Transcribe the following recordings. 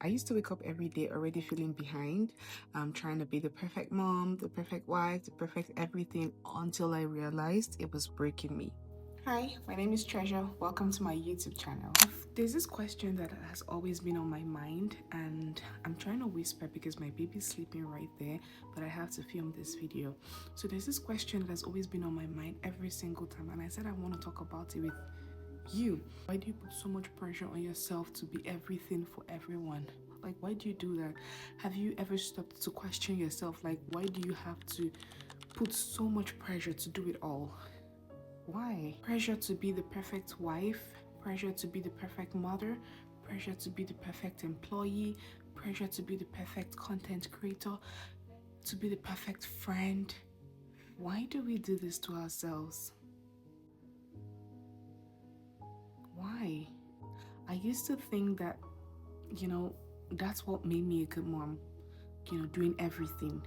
I used to wake up every day already feeling behind, trying to be the perfect mom, the perfect wife, the perfect everything, until I realized it was breaking me. Hi, my name is Treasure. Welcome to my YouTube channel. There's this question that has always been on my mind, and I'm trying to whisper because my baby's sleeping right there, but I have to film this video. So there's this question that has always been on my mind every single time, and I said I want to talk about it with you. Why do you put so much pressure on yourself to be everything for everyone? Like, why do you do that? Have you ever stopped to question yourself? Like, why do you have to put so much pressure to do it all? Why? Pressure to be the perfect wife, pressure to be the perfect mother, pressure to be the perfect employee, pressure to be the perfect content creator, to be the perfect friend. Why do we do this to ourselves? Why? I used to think that, that's what made me a good mom, doing everything,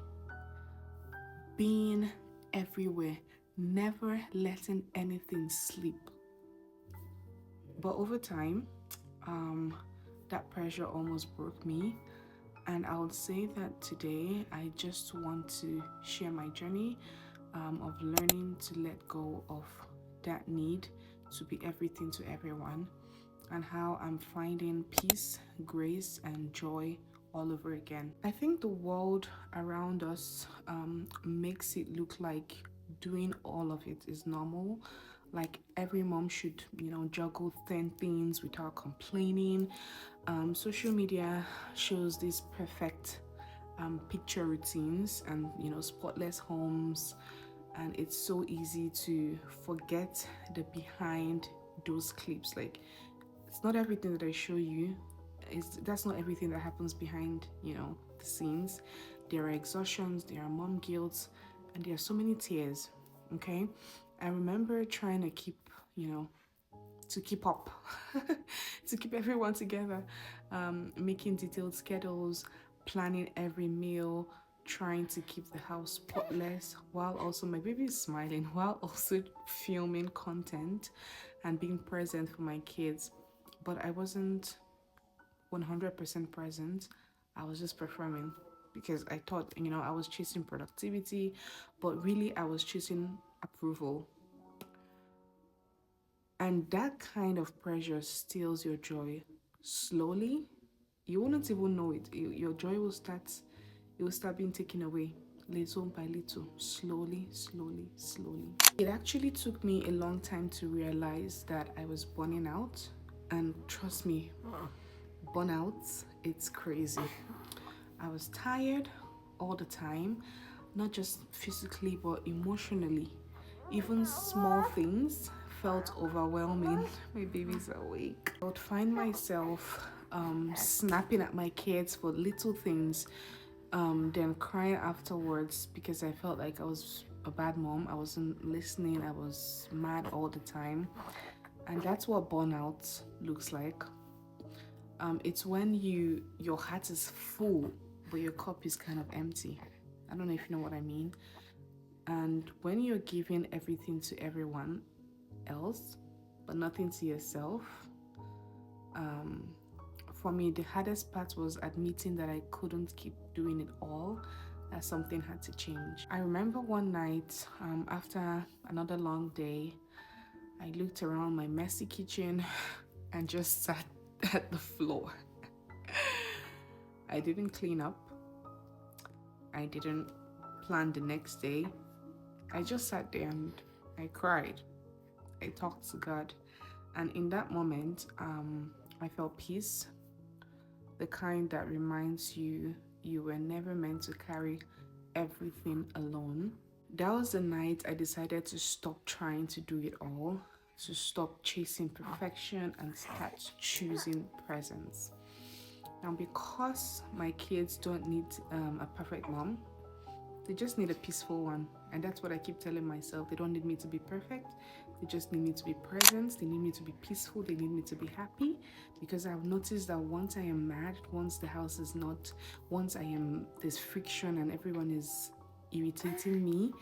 being everywhere, never letting anything sleep. But over time, that pressure almost broke me. And I would say that today I just want to share my journey of learning to let go of that need to be everything to everyone, and how I'm finding peace, grace, and joy all over again. I think the world around us makes it look like doing all of it is normal. Like every mom should, juggle 10 things without complaining. Social media shows these perfect picture routines and, spotless homes. And it's so easy to forget the behind those clips. Like, it's not everything that I show you. That's not everything that happens behind, the scenes. There are exhaustions, there are mom guilt, and there are so many tears. Okay, I remember trying to keep, to keep up, to keep everyone together, making detailed schedules, planning every meal, trying to keep the house spotless, while also my baby is smiling, while also filming content and being present for my kids. But I wasn't 100% present. I was just performing because I thought, I was chasing productivity, but really I was chasing approval. And that kind of pressure steals your joy slowly. You won't even know it. Your joy will start being taken away little by little, slowly, slowly, slowly. It actually took me a long time to realize that I was burning out. And trust me, burnout, it's crazy. I was tired all the time, not just physically but emotionally. Even small things felt overwhelming. My baby's awake. I would find myself snapping at my kids for little things, then crying afterwards because I felt like I was a bad mom. I wasn't listening. I was mad all the time. And that's what burnout looks like. It's when your heart is full, but your cup is kind of empty. I don't know if you know what I mean. And when you're giving everything to everyone else, but nothing to yourself, for me, the hardest part was admitting that I couldn't keep doing it all, that something had to change. I remember one night, after another long day, I looked around my messy kitchen and just sat at the floor. I didn't clean up. I didn't plan the next day. I just sat there and I cried. I talked to God. And in that moment, I felt peace, the kind that reminds you you were never meant to carry everything alone. That was the night I decided to stop trying to do it all, to stop chasing perfection and start choosing presence. Now, because my kids don't need a perfect mom, they just need a peaceful one. And that's what I keep telling myself. They don't need me to be perfect. They just need me to be present. They need me to be peaceful. They need me to be happy. Because I've noticed that once I am mad, once the house is not, once there's friction and everyone is irritating me,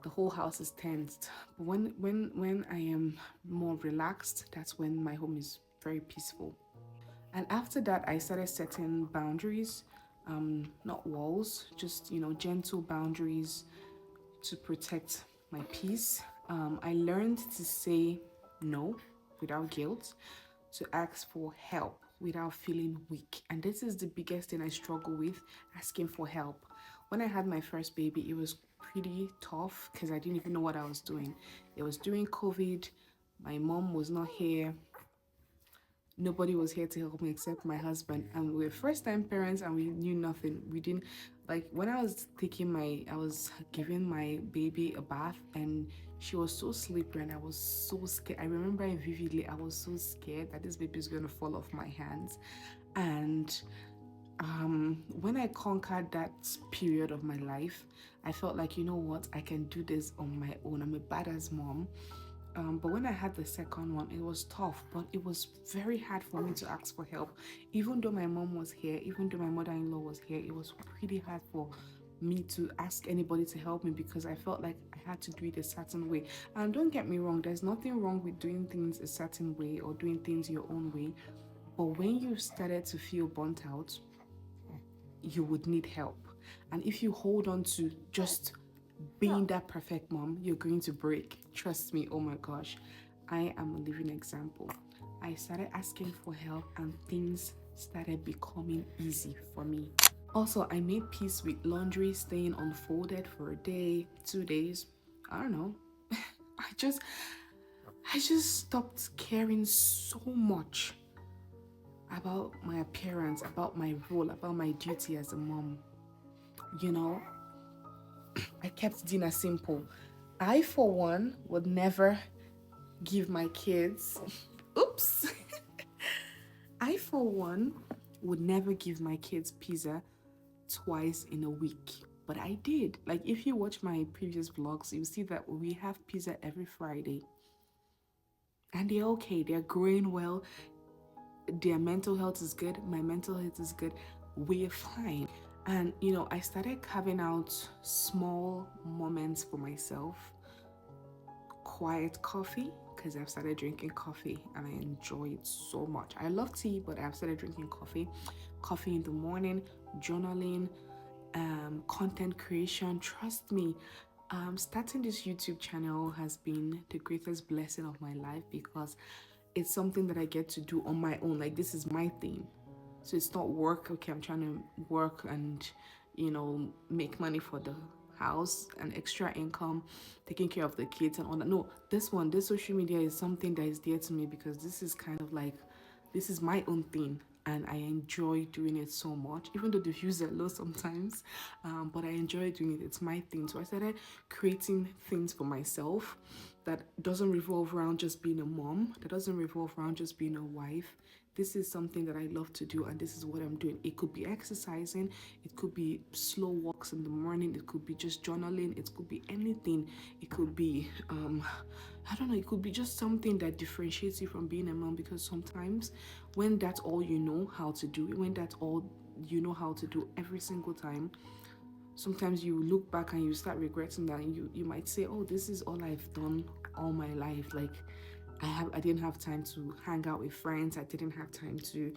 the whole house is tensed. But when I am more relaxed, that's when my home is very peaceful. And after that, I started setting boundaries, not walls, just, gentle boundaries to protect my peace. I learned to say no without guilt, to ask for help without feeling weak. And this is the biggest thing I struggle with, asking for help. When I had my first baby, it was pretty tough because I didn't even know what I was doing. It was during COVID, my mom was not here, nobody was here to help me except my husband, and we were first time parents and we knew nothing. We didn't, like, when I was giving my baby a bath, and she was so slippery and I was so scared. I remember it vividly. I was so scared that this baby is going to fall off my hands. And when I conquered that period of my life, I felt like, you know what, I can do this on my own. I'm a badass mom. But when I had the second one, it was tough, but it was very hard for me to ask for help. Even though my mom was here, even though my mother-in-law was here, it was pretty hard for me to ask anybody to help me because I felt like I had to do it a certain way. And don't get me wrong, there's nothing wrong with doing things a certain way or doing things your own way. But when you started to feel burnt out, you would need help. And if you hold on to just being that perfect mom, you're going to break. Trust me, oh my gosh. I am a living example. I started asking for help and things started becoming easy for me. Also, I made peace with laundry staying unfolded for a day, 2 days. I don't know. I just I just stopped caring so much about my appearance, about my role, about my duty as a mom. You know, I kept dinner simple. I, for one, would never give my kids, oops, I, for one, would never give my kids pizza twice in a week. But I did. Like, if you watch my previous vlogs, you'll see that we have pizza every Friday. And they're okay, they're growing well, their mental health is good, my mental health is good, we're fine. And I started carving out small moments for myself. Quiet coffee, because I've started drinking coffee and I enjoy it so much. I love tea, but I've started drinking coffee. Coffee in the morning, journaling, content creation. Trust me, starting this YouTube channel has been the greatest blessing of my life because it's something that I get to do on my own. Like, this is my thing. So it's not work. Okay, I'm trying to work and, make money for the house and extra income, taking care of the kids and all that. No, this social media is something that is dear to me because this is kind of like, this is my own thing and I enjoy doing it so much, even though the views are low sometimes, but I enjoy doing it. It's my thing. So I started creating things for myself that doesn't revolve around just being a mom, that doesn't revolve around just being a wife. This is something that I love to do and this is what I'm doing. It could be exercising, it could be slow walks in the morning, it could be just journaling, it could be anything. It could be I don't know, it could be just something that differentiates you from being a mom, because sometimes when that's all you know how to do, when that's all you know how to do every single time, sometimes you look back and you start regretting that, and you might say, oh, this is all I've done all my life. Like, I didn't have time to hang out with friends, I didn't have time to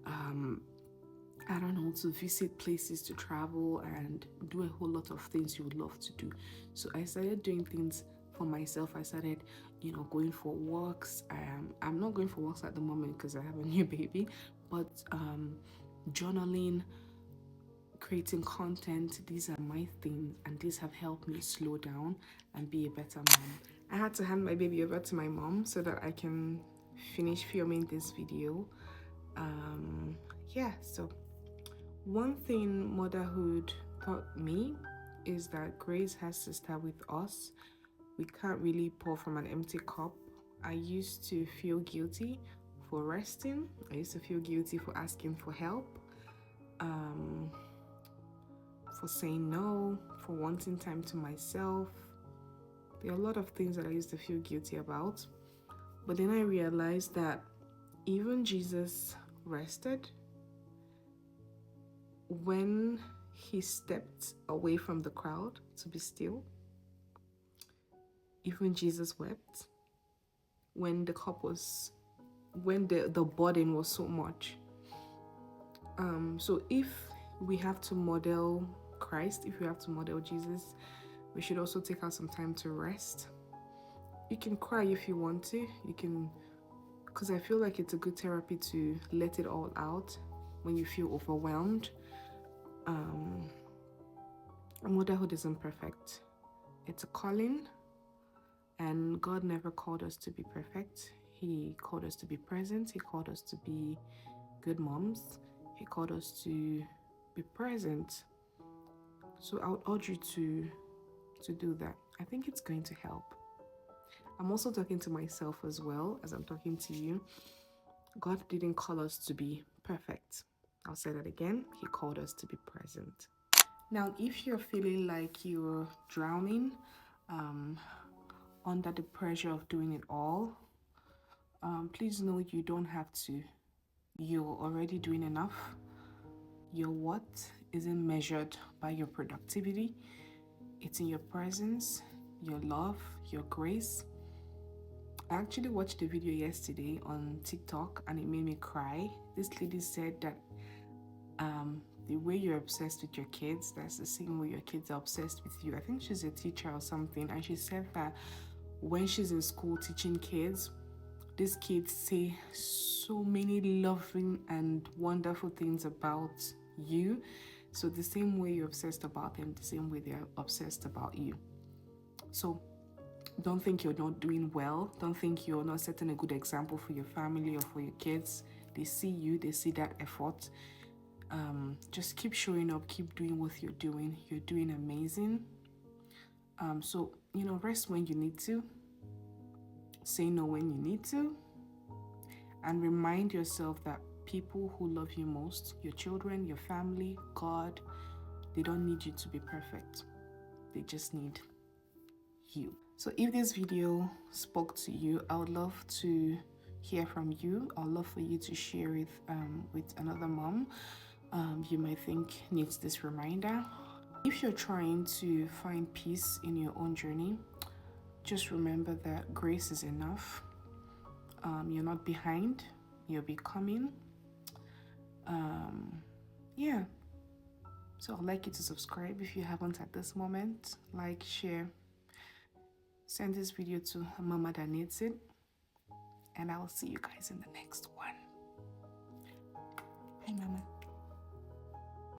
I don't know, to visit places, to travel and do a whole lot of things you would love to do. So I started doing things for myself. I started, going for walks. I'm not going for walks at the moment because I have a new baby, but journaling, creating content, these are my things, and these have helped me slow down and be a better mom. I had to hand my baby over to my mom so that I can finish filming this video. Yeah, so one thing motherhood taught me is that grace has to start with us. We can't really pour from an empty cup. I used to feel guilty for resting. I used to feel guilty for asking for help, for saying no, for wanting time to myself. There are a lot of things that I used to feel guilty about. But then I realized that even Jesus rested when he stepped away from the crowd to be still. Even Jesus wept when the cup was, when the burden was so much. So if we have to model Christ, if we have to model Jesus, we should also take out some time to rest. You can cry if you want to. You can, because I feel like it's a good therapy to let it all out when you feel overwhelmed. Motherhood isn't perfect. It's a calling, and God never called us to be perfect. He called us to be present. He called us to be good moms. He called us to be present. So I would urge you to do that. I think it's going to help. I'm also talking to myself as well as I'm talking to you. God didn't call us to be perfect. I'll say that again. He called us to be present. Now, if you're feeling like you're drowning under the pressure of doing it all, please know you don't have to. You're already doing enough. Your worth isn't measured by your productivity. It's in your presence, your love, your grace. I actually watched a video yesterday on TikTok and it made me cry. This lady said that the way you're obsessed with your kids, that's the same way your kids are obsessed with you. I think she's a teacher or something, and she said that when she's in school teaching kids, these kids say so many loving and wonderful things about you. So the same way you're obsessed about them, the same way they're obsessed about you. So don't think you're not doing well. Don't think you're not setting a good example for your family or for your kids. They see you, they see that effort. Just keep showing up, keep doing what you're doing. You're doing amazing. So, rest when you need to. Say no when you need to. And remind yourself that people who love you most, your children, your family, God, they don't need you to be perfect. They just need you. So if this video spoke to you, I would love to hear from you. I'd love for you to share it with another mom you might think needs this reminder. If you're trying to find peace in your own journey, just remember that grace is enough. You're not behind, you're becoming. Yeah. So I'd like you to subscribe if you haven't at this moment. Like, share, send this video to a mama that needs it. And I will see you guys in the next one. Bye, mama.